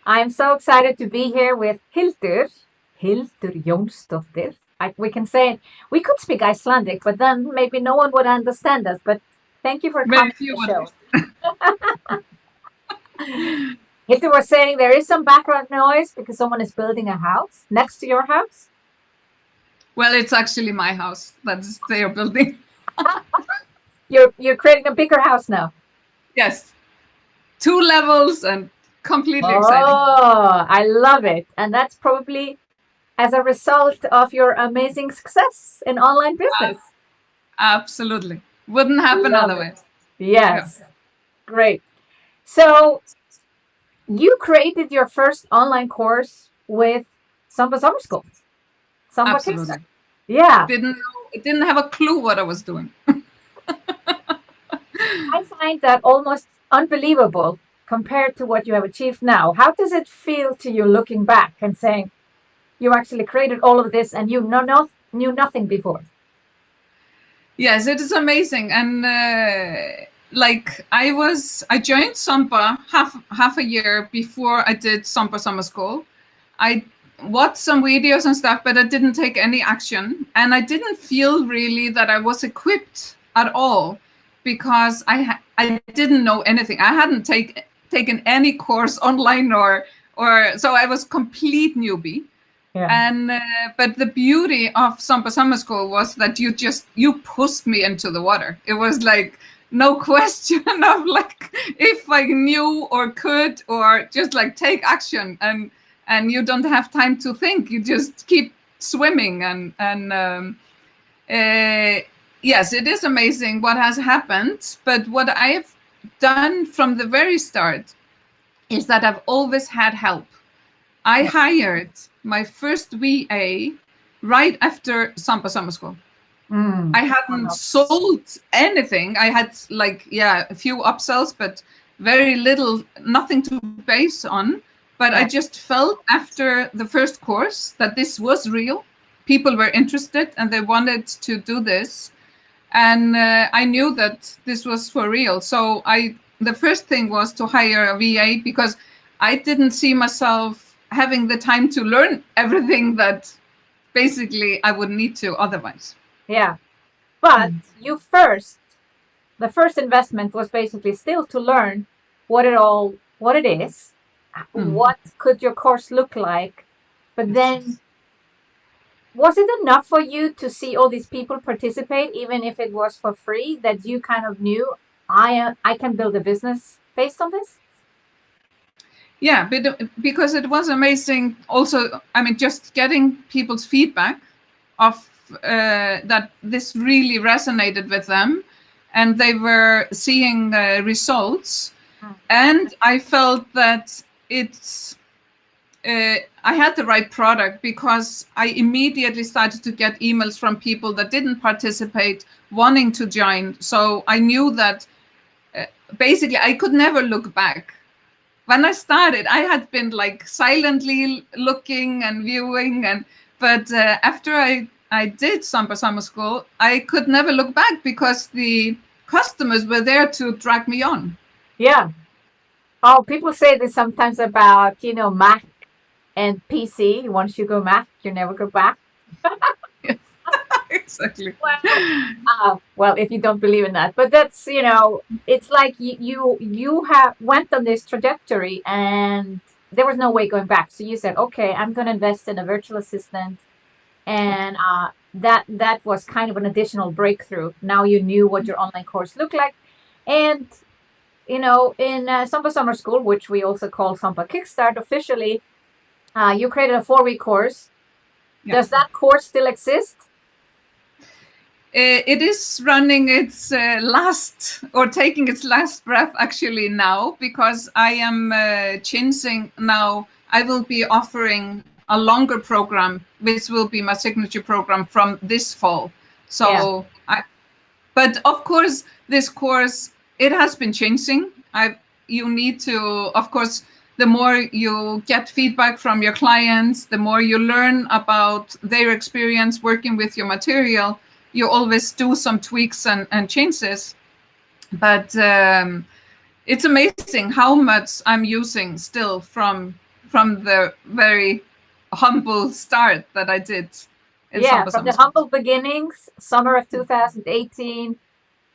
I'm so excited to be here with Hildur. Hildur Jónsdóttir. We can say, we could speak Icelandic, but then maybe no one would understand us. But thank you for Very coming few to the ones. show. Hildur was saying there is some background noise because someone is building a house next to your house. Well, it's actually my house that they are building. You're creating a bigger house now. Yes, 2 levels and completely exciting. Oh, I love it. And that's probably as a result of your amazing success in online business. Absolutely. Wouldn't happen Love it. otherwise. Yes. Great. So you created your first online course with SOMBA Summer School. SOMBA Absolutely. Kickstart. Yeah. Didn't have a clue what I was doing. I find that almost unbelievable compared to what you have achieved now. How does it feel to you looking back and saying you actually created all of this and you knew nothing before? Yes, it is amazing. And I joined SOMBA half a year before I did SOMBA Summer School. I watched some videos and stuff, but I didn't take any action. And I didn't feel really that I was equipped at all because I didn't know anything. I hadn't taken any course online or so I was complete newbie. Yeah. And but the beauty of SOMBA Summer School was that you pushed me into the water. It was like no question of like if I knew or could or just like take action, and you don't have time to think. You just keep swimming and yes, it is amazing what has happened. But what I've done from the very start is that I've always had help. I hired my first VA right after SOMBA Summer School. I hadn't sold anything. I had a few upsells, but very little, nothing to base on. But I just felt after the first course that this was real. People were interested and they wanted to do this. And I knew that this was for real. So the first thing was to hire a VA because I didn't see myself having the time to learn everything that basically I would need to otherwise. Yeah. But the first investment was basically still to learn what it is, what could your course look like. But then was it enough for you to see all these people participate, even if it was for free, that you kind of knew I can build a business based on this? Yeah, but because it was amazing also, I mean, just getting people's feedback of that this really resonated with them and they were seeing results. And I felt that I had the right product because I immediately started to get emails from people that didn't participate wanting to join. So I knew that basically I could never look back. When I started, I had been like silently looking and viewing, but after I did SOMBA Summer School, I could never look back because the customers were there to drag me on. Yeah. Oh, people say this sometimes about, Mac and PC. Once you go Mac, you never go back. Exactly. Well, if you don't believe in that, but that's it's like you have went on this trajectory and there was no way going back. So you said, okay, I'm going to invest in a virtual assistant, and that was kind of an additional breakthrough. Now you knew what your online course looked like, and in SOMBA Summer School, which we also call SOMBA Kickstart officially, you created a 4-week course. Yeah. Does that course still exist? It is running its taking its last breath actually now, because I am changing now. I will be offering a longer program, which will be my signature program from this fall. So, yeah. But of course, this course, it has been changing. You need to, of course, the more you get feedback from your clients, the more you learn about their experience working with your material, you always do some tweaks and changes. But it's amazing how much I'm using still from from the very humble start that I did in Yeah, SOMBA from Summer the School. humble beginnings, summer of 2018,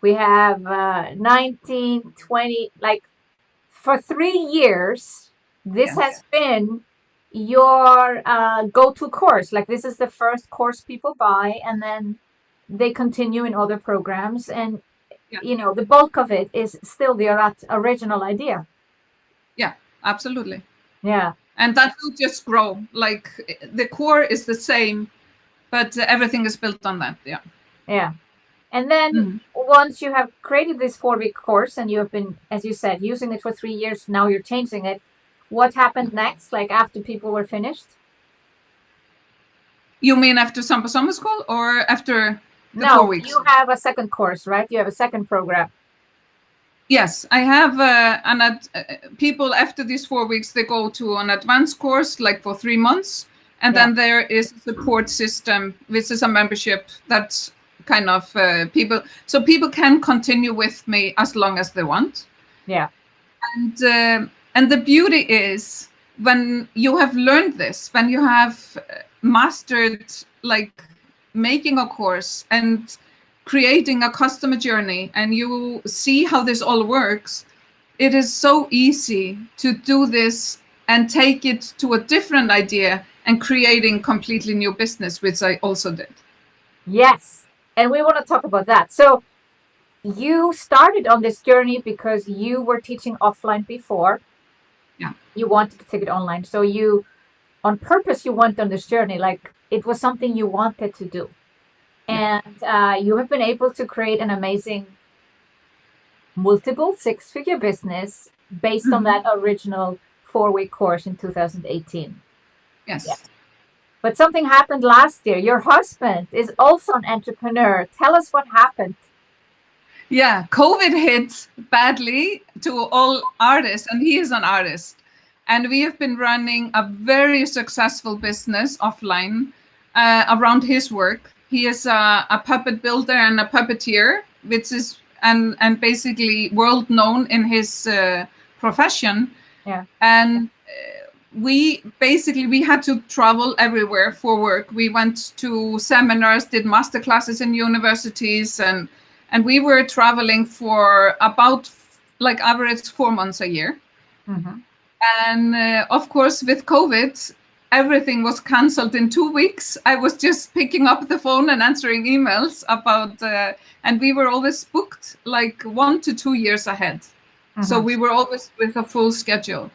we have 19, 20, like for 3 years, this Yes. has been your go-to course. Like this is the first course people buy, and then they continue in other programs. And Yeah. the bulk of it is still the original idea. Yeah, absolutely. Yeah. And that will just grow. Like the core is the same, but everything is built on that. Yeah. Yeah. And then once you have created this 4-week course and you have been, as you said, using it for 3 years, now you're changing it. What happened next, like after people were finished? You mean after SOMBA Summer School or after the 4 No, weeks? you have a second course, right? You have a second program. Yes, I have people after these 4 weeks, they go to an advanced course like for 3 months. And then there is a support system, which is a membership that's kind of so people can continue with me as long as they want. Yeah. And the beauty is when you have learned this, when you have mastered like making a course and creating a customer journey, and you see how this all works, it is so easy to do this and take it to a different idea and creating completely new business, which I also did. Yes. And we want to talk about that. So you started on this journey because you were teaching offline before. Yeah. You wanted to take it online. So you, on purpose, you went on this journey. Like it was something you wanted to do. And you have been able to create an amazing multiple 6-figure business based on that original 4-week course in 2018. Yes. Yeah. But something happened last year. Your husband is also an entrepreneur. Tell us what happened. Yeah, COVID hit badly to all artists, and he is an artist. And we have been running a very successful business offline around his work. He is a puppet builder and a puppeteer, which is and basically world known in his profession. Yeah. And we had to travel everywhere for work. We went to seminars, did master classes in universities, and we were traveling for about like average 4 months a year. And of course, with COVID, everything was canceled in 2 weeks. I was just picking up the phone and answering emails about, and we were always booked like 1 to 2 years ahead. So we were always with a full schedule.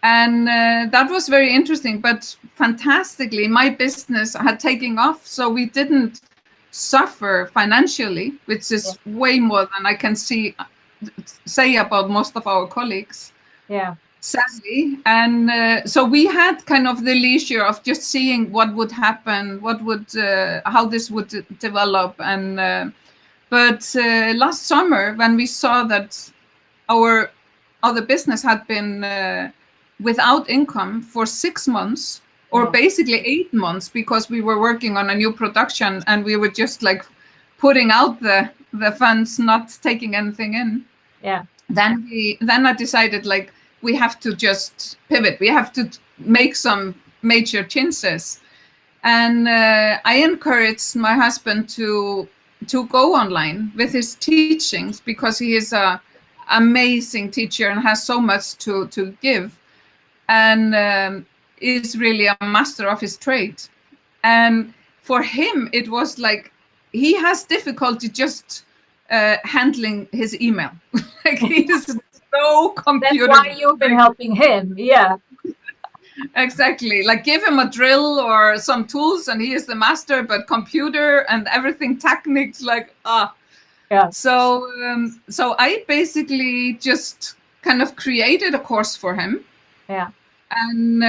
And that was very interesting, but fantastically, my business had taken off. So we didn't suffer financially, which is way more than I can say about most of our colleagues. Yeah. Sadly. And so we had kind of the leisure of just seeing what would happen, how this would develop. And but last summer, when we saw that our other business had been without income for 6 months, or basically 8 months, because we were working on a new production and we were just like putting out the funds, not taking anything in. Yeah. Then I decided like we have to just pivot. We have to make some major changes. And I encouraged my husband to go online with his teachings, because he is a amazing teacher and has so much to give, and is really a master of his trade. And for him, it was like he has difficulty just handling his email. Like he is so computer. That's why you've been helping him. Yeah. Exactly. Like give him a drill or some tools and he is the master, but computer and everything techniques, like Yeah. So I basically just kind of created a course for him. Yeah. And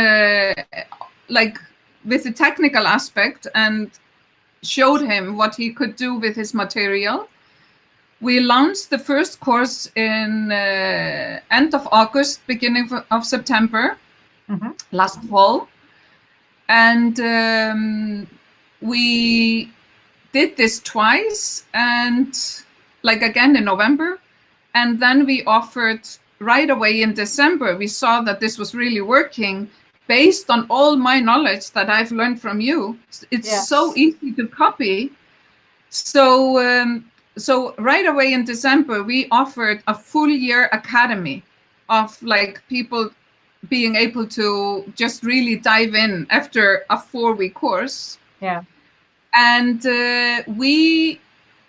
like with the technical aspect, and showed him what he could do with his material. We launched the first course in end of August, beginning of September, last fall. And we did this twice, and like again in November. And then we offered right away in December. We saw that this was really working. based on all my knowledge that I've learned from you. It's so easy to copy. So right away in December, we offered a full year academy of like people being able to just really dive in after a 4-week course. Yeah. And we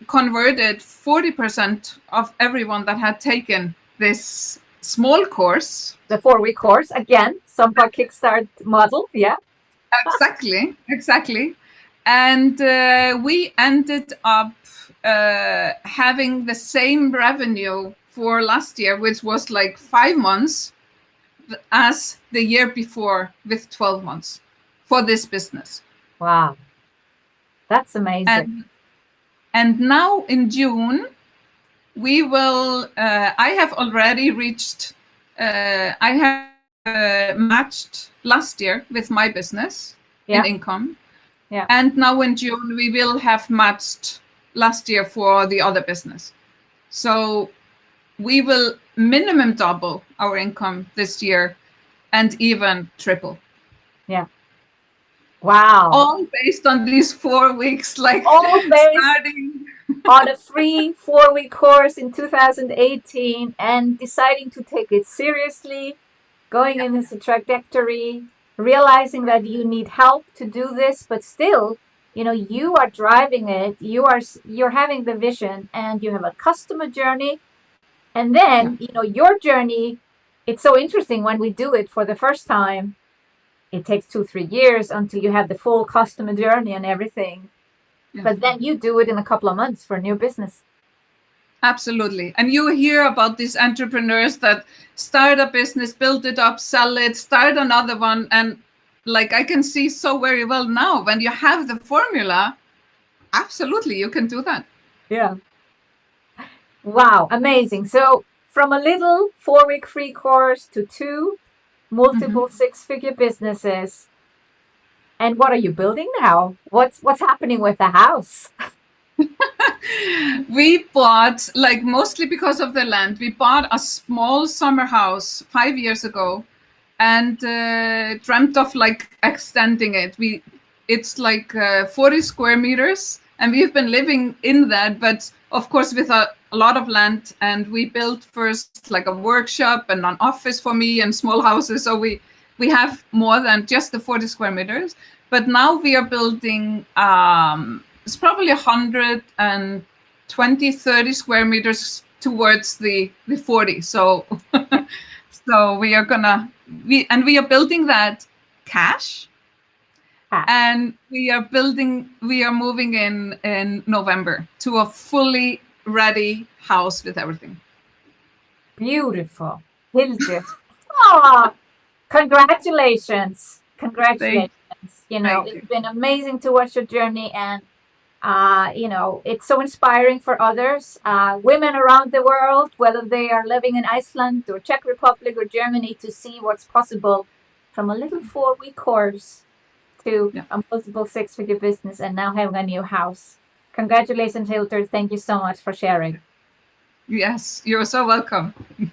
converted 40% of everyone that had taken this small course. The 4-week course, again, SOMBA Kickstart model. Yeah. Exactly. And we ended up having the same revenue for last year, which was like 5 months, as the year before with 12 months for this business. Wow. That's amazing. And now in June, we will, I have already reached, I have matched last year with my business in income. Yeah. And now in June, we will have matched last year for the other business. So we will minimum double our income this year and even triple. Yeah. Wow. All based on these 4 weeks, like all based starting on a free 4-week course in 2018 and deciding to take it seriously, going in this trajectory, realizing that you need help to do this, but still, you know, you are driving it, you're having the vision, and you have a customer journey. And then, you know, your journey, it's so interesting when we do it for the first time. It takes 2-3 years until you have the full customer journey and everything. But then you do it in a couple of months for a new business. Absolutely. And you hear about these entrepreneurs that start a business, build it up, sell it, start another one. And like I can see so very well now, when you have the formula, absolutely, you can do that. Yeah. Wow, amazing. So from a little 4-week free course to 2 multiple 6-figure businesses. And what are you building now? What's happening with the house? We bought, like mostly because of the land, we bought a small summer house 5 years ago and dreamt of like extending it. It's like 40 square meters and we've been living in that, but of course with a lot of land. And we built first like a workshop and an office for me and small houses. So we have more than just the 40 square meters. But now we are building, it's probably 120, 30 square meters towards the 40. So, so we are we are building that cash. And we are moving in November to a fully ready house with everything. Beautiful. Hildur. Oh, congratulations. Congratulations. You know, it's been amazing to watch your journey, and you know, it's so inspiring for others, women around the world, whether they are living in Iceland or Czech Republic or Germany, to see what's possible from a little 4-week course to a multiple 6-figure business and now having a new house. Congratulations, Hildur. Thank you so much for sharing. Yes, you're so welcome.